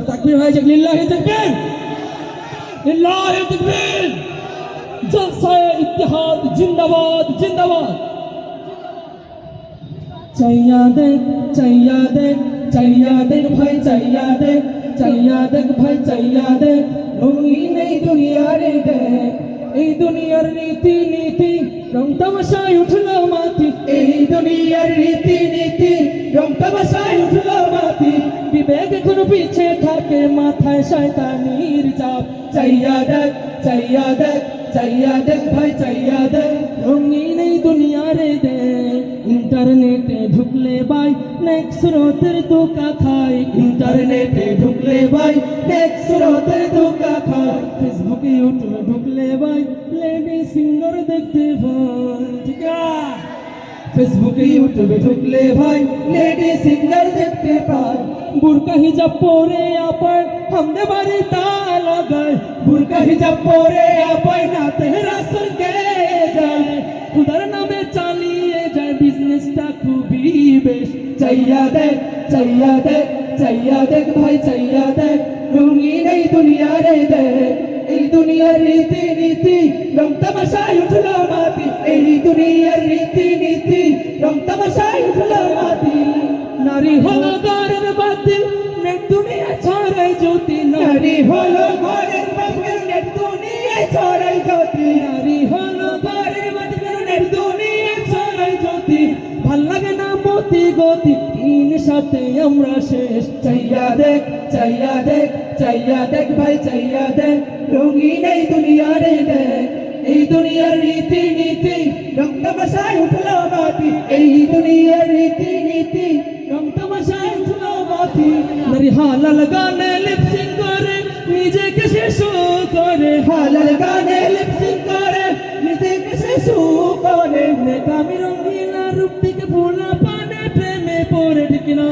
তাকবীর হয়ে যাক, লিল্লাহি তাকবীর, লিল্লাহি তাকবীর। জলসায়ে ইত্তেহাদ জিন্দাবাদ, জিন্দাবাদ। চাইয়া দেখ, চাইয়া দেখ, চাইয়া দেখ ভাই, চাইয়া দেখ, চাইয়া দেখ ভাই, চাইয়া দেখ, রঙিন এই দুনিয়ার দেখ, এই দুনিয়ার রীতি নীতি রং তামাশায় উঠলো মাটি, এই দুনিয়ার রীতি নীতি রং তামাশায় উঠলো মাটি। বিবেক এখন পিছে থাকে, মাথায় শয়তানির চাপ। চাইয়া দেখ, চাইয়া দেখ, চাইয়া দেখ ভাই, চাইয়া দেখ, রঙিন এই দুনিয়ার দেখ। ইন্টারনেটে ঢুকলে ভাই নেক স্রোতের ধোঁকা খাই, ইন্টারনেটে ঢুকলে ভাই নেক স্রোতের ধোঁকা খাই। ফেসবুকে ইউটিউবে ঢুকলে ভাই লেডি সিঙ্গার দেখতে পাই, ঠিক আছে? ফেসবুকে ইউটিউবে ঢুকলে ভাই লেডি সিঙ্গার দেখতে পাই। বুরকা হিজাব পরে আপায় হামদে বাড়ি তালা গায়, বুরকা হিজাব পরে আপায় নাতে রাসূল কে যায়, খুদার নামে চালিয়ে যায় বিজনেসটা খুবই বেশ। চাইয়া দেখ, চাইয়া দেখ, চাইয়া দেখ ভাই, চাইয়া দেখ, রঙিন এই দুনিয়ার দেখ, এই দুনিয়ার রীতি নীতি রং তামাশায় উঠলো মাটি, এই দুনিয়ার রীতি নীতি রং তামাশায় উঠলো মাটি। নারী হলো ঘরের বাতি, নেট দুনিয়ায় ছড়াই জ্যোতি, নারী হলো ঘরের বাতি, নেট দুনিয়ায় ছড়াই জ্যোতি, নারী হলো ঘরের বাতি, নেট দুনিয়ায় ছড়াই জ্যোতি। ভাল লাগে না মতি গতি, দিন সাথে আমরা শেষ। চাইয়া দেখ, চাইয়া দেখ, চাইয়া দেখ ভাই, চাইয়া দেখ, রঙিন এই দুনিয়ার দেখ, এই দুনিয়ার রীতি নীতি রং তামাশায় উঠলো মাটি, এই দুনিয়ার রীতি নীতি রং তামাশায় উঠলো মাটি। নারী হালাল গানে লিপসিং করে নিজেকে শেষ করে, হালাল গানে লিপসিং করে নিজেকে শেষ করে। নেকামি রঙ্গিনা রূপটিকে ভোলা পানে প্রেমে পড়ে, ঠিক না?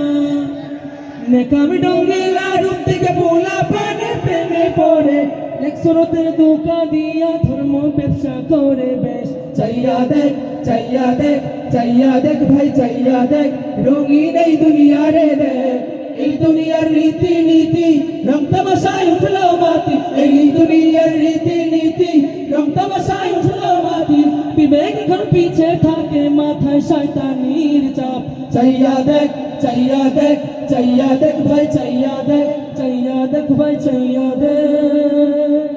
নেকামি রঙ্গিনা রূপটিকে ভোলা পানে প্রেমে পড়ে, এক স্রোতের ধোঁকা দিয়া ধর্ম ব্যবসা করে বেশ। চাইয়া দেখ, চাইয়া দেখ, চাইয়া দেখ ভাই, চাইয়া দেখ, রঙিন এই দুনিয়ার দেখ, এই দুনিয়ার রীতি নীতি রং তামাশায় উঠলো মাটি, এই দুনিয়ার রীতি নীতি রং তামাশায় উঠলো মাটি। বিবেক এখন পিছে থাকে, মাথায় শয়তানির চাপ। চাইয়া দেখ, চাইয়া দেখ, চাইয়া দেখ ভাই, চাইয়া দেখ, চাইয়া দেখ ভাই, চাইয়া দেখ।